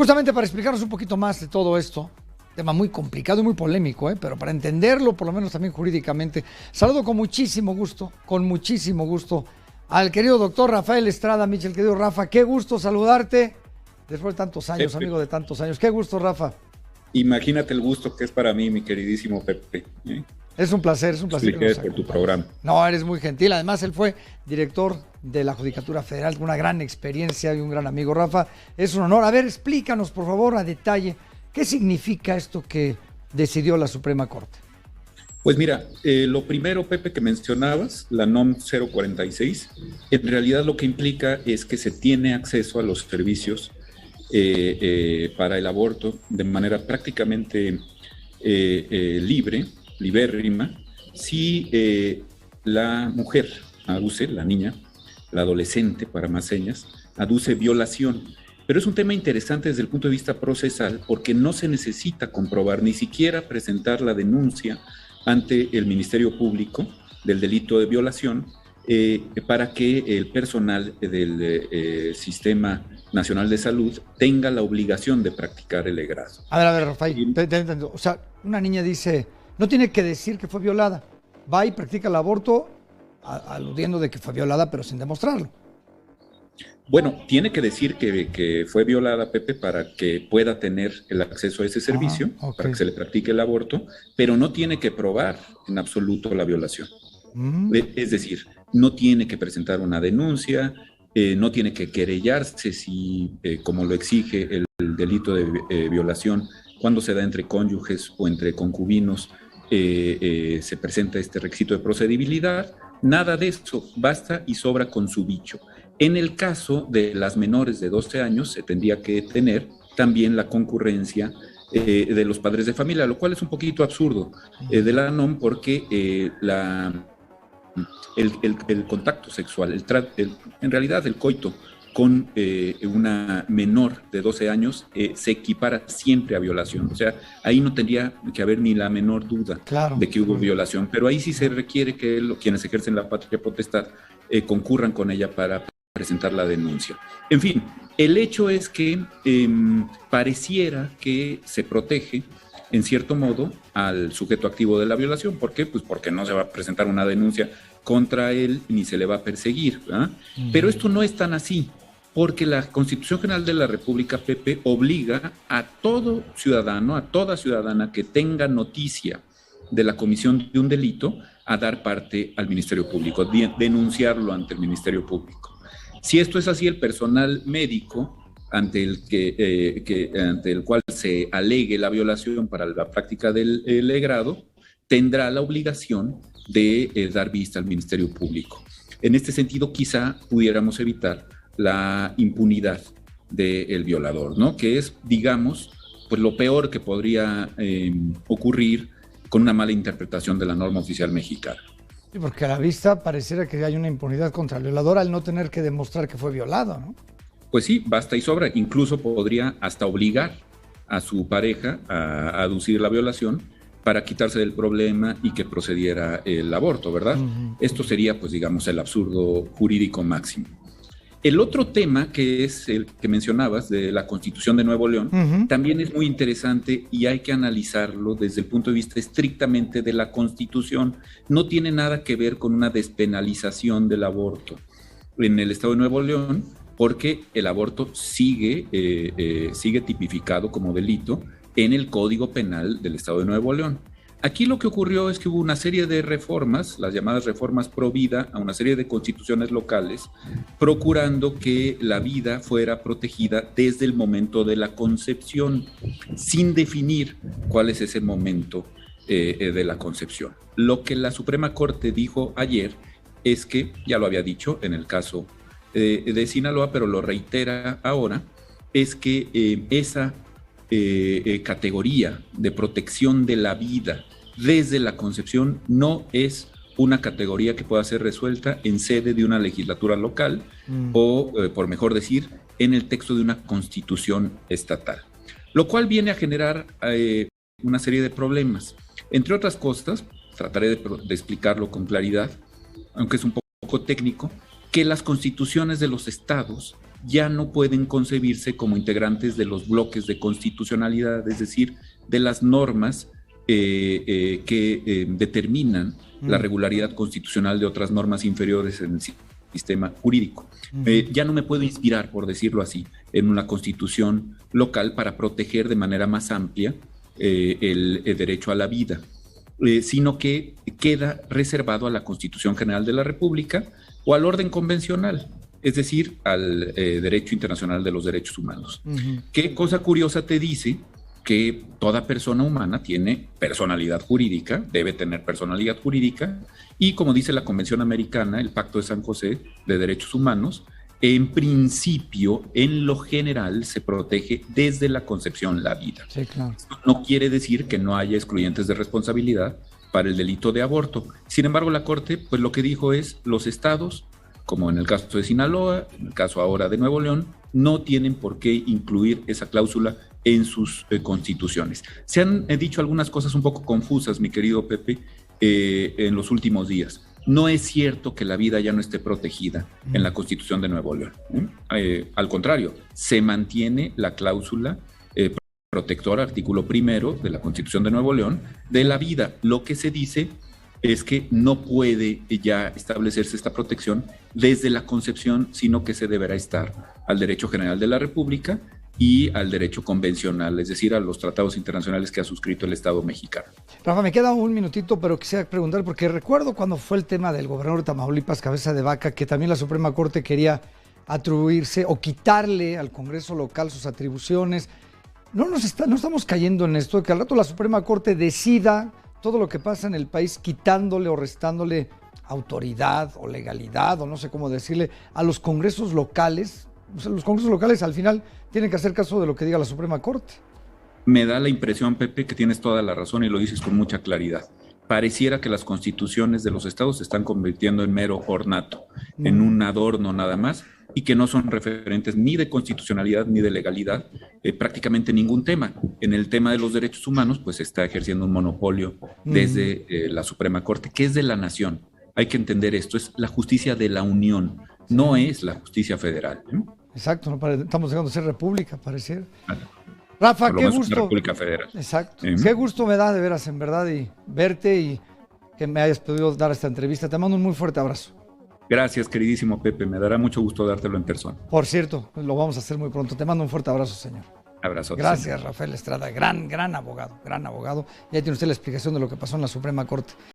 Justamente para explicarnos un poquito más de todo esto, tema muy complicado y muy polémico, pero para entenderlo, por lo menos también jurídicamente, saludo con muchísimo gusto, al querido doctor Rafael Estrada. Michel, querido Rafa, qué gusto saludarte después de tantos años, Pepe, amigo de tantos años. Qué gusto, Rafa. imagínate el gusto que es para mí, mi queridísimo Pepe. Es un placer que Felicidades nos por tu acompañes. programa. No, eres muy gentil. Además, él fue director de la Judicatura Federal, con una gran experiencia y un gran amigo. Rafa, es un honor. A ver, explícanos, por favor, a detalle, ¿qué significa esto que decidió la Suprema Corte? Pues mira, lo primero, Pepe, que mencionabas, la NOM 046, en realidad lo que implica es que se tiene acceso a los servicios para el aborto de manera prácticamente libérrima, si la mujer aduce, la niña, la adolescente, para más señas, aduce violación. Pero es un tema interesante desde el punto de vista procesal porque no se necesita comprobar, ni siquiera presentar la denuncia ante el Ministerio Público del delito de violación para que el personal del Sistema Nacional de Salud tenga la obligación de practicar el EGRADO. A ver, Rafael, o sea, una niña dice, no tiene que decir que fue violada, va y practica el aborto aludiendo de que fue violada, pero sin demostrarlo. Bueno, tiene que decir que fue violada, Pepe, para que pueda tener el acceso a ese servicio, okay, para que se le practique el aborto, pero no tiene que probar en absoluto la violación. Es decir, no tiene que presentar una denuncia, no tiene que querellarse si, como lo exige el delito de violación, cuando se da entre cónyuges o entre concubinos, se presenta este requisito de procedibilidad. Nada de eso, basta y sobra con su dicho. En el caso de las menores de 12 años, se tendría que tener también la concurrencia de los padres de familia, lo cual es un poquito absurdo de la NOM porque el contacto sexual, en realidad el coito con una menor de 12 años se equipara siempre a violación. O sea, ahí no tendría que haber ni la menor duda de que hubo violación, pero ahí sí se requiere que quienes ejercen la patria potestad concurran con ella para presentar la denuncia. En fin, el hecho es que pareciera que se protege en cierto modo al sujeto activo de la violación. ¿Por qué? Pues porque no se va a presentar una denuncia contra él ni se le va a perseguir, ¿verdad? Pero esto no es tan así, porque la Constitución General de la República, Pepe, obliga a todo ciudadano, a toda ciudadana que tenga noticia de la comisión de un delito a dar parte al Ministerio Público, denunciarlo ante el Ministerio Público. Si esto es así, el personal médico ante el cual se alegue la violación para la práctica del legrado tendrá la obligación de dar vista al Ministerio Público. En este sentido, quizá pudiéramos evitar la impunidad del violador, ¿no? Que es, digamos, pues lo peor que podría ocurrir con una mala interpretación de la norma oficial mexicana. Sí, porque a la vista pareciera que hay una impunidad contra el violador al no tener que demostrar que fue violado, ¿no? Pues sí, basta y sobra. Incluso podría hasta obligar a su pareja a aducir la violación para quitarse del problema y que procediera el aborto, ¿verdad? Esto sería, pues digamos, el absurdo jurídico máximo. El otro tema, que es el que mencionabas, de la Constitución de Nuevo León, también es muy interesante y hay que analizarlo desde el punto de vista estrictamente de la Constitución. No tiene nada que ver con una despenalización del aborto en el Estado de Nuevo León, porque el aborto sigue tipificado como delito en el Código Penal del Estado de Nuevo León. Aquí lo que ocurrió es que hubo una serie de reformas, las llamadas reformas pro vida, a una serie de constituciones locales, procurando que la vida fuera protegida desde el momento de la concepción, sin definir cuál es ese momento de la concepción. Lo que la Suprema Corte dijo ayer es que, ya lo había dicho en el caso de Sinaloa, pero lo reitera ahora, es que esa categoría de protección de la vida desde la concepción no es una categoría que pueda ser resuelta en sede de una legislatura local o, por mejor decir, en el texto de una constitución estatal. Lo cual viene a generar una serie de problemas. Entre otras cosas, trataré de explicarlo con claridad, aunque es un poco técnico, que las constituciones de los estados ya no pueden concebirse como integrantes de los bloques de constitucionalidad, es decir, de las normas que determinan la regularidad constitucional de otras normas inferiores en el sistema jurídico. Ya no me puedo inspirar, por decirlo así, en una constitución local para proteger de manera más amplia el derecho a la vida, sino que queda reservado a la Constitución General de la República o al orden convencional, es decir, al derecho internacional de los derechos humanos. ¿Qué cosa curiosa te dice? Que toda persona humana tiene personalidad jurídica, debe tener personalidad jurídica, y como dice la Convención Americana, el Pacto de San José de Derechos Humanos, en principio, en lo general, se protege desde la concepción la vida. Sí, claro. Esto no quiere decir que no haya excluyentes de responsabilidad para el delito de aborto. Sin embargo, la Corte, pues lo que dijo es, los estados, como en el caso de Sinaloa, en el caso ahora de Nuevo León, no tienen por qué incluir esa cláusula en sus constituciones. Se han dicho algunas cosas un poco confusas, mi querido Pepe, en los últimos días. No es cierto que la vida ya no esté protegida en la Constitución de Nuevo León. Al contrario, se mantiene la cláusula protectora, artículo 1 de la Constitución de Nuevo León, de la vida. Lo que se dice es que no puede ya establecerse esta protección desde la concepción, sino que se deberá estar al derecho general de la República y al derecho convencional, es decir, a los tratados internacionales que ha suscrito el Estado mexicano. Rafa, me queda un minutito, pero quisiera preguntar, porque recuerdo cuando fue el tema del gobernador de Tamaulipas, Cabeza de Vaca, que también la Suprema Corte quería atribuirse o quitarle al Congreso local sus atribuciones. No estamos cayendo en esto, de que al rato la Suprema Corte decida todo lo que pasa en el país, quitándole o restándole autoridad o legalidad, o no sé cómo decirle, a los congresos locales. O sea, los congresos locales al final tienen que hacer caso de lo que diga la Suprema Corte. Me da la impresión, Pepe, que tienes toda la razón y lo dices con mucha claridad. Pareciera que las constituciones de los estados se están convirtiendo en mero ornato, en un adorno nada más, y que no son referentes ni de constitucionalidad ni de legalidad, prácticamente ningún tema. En el tema de los derechos humanos, pues se está ejerciendo un monopolio desde la Suprema Corte, que es de la nación. Hay que entender esto, es la justicia de la Unión, no es la justicia federal. Exacto, estamos dejando de ser república, pareciera. Rafa, qué gusto. República Federal. Exacto. Qué gusto me da de veras, en verdad, y verte y que me hayas podido dar esta entrevista. Te mando un muy fuerte abrazo. Gracias, queridísimo Pepe. Me dará mucho gusto dártelo en persona. Por cierto, lo vamos a hacer muy pronto. Te mando un fuerte abrazo, señor. Abrazo. Gracias, señor Rafael Estrada. Gran abogado, gran abogado. Ya tiene usted la explicación de lo que pasó en la Suprema Corte.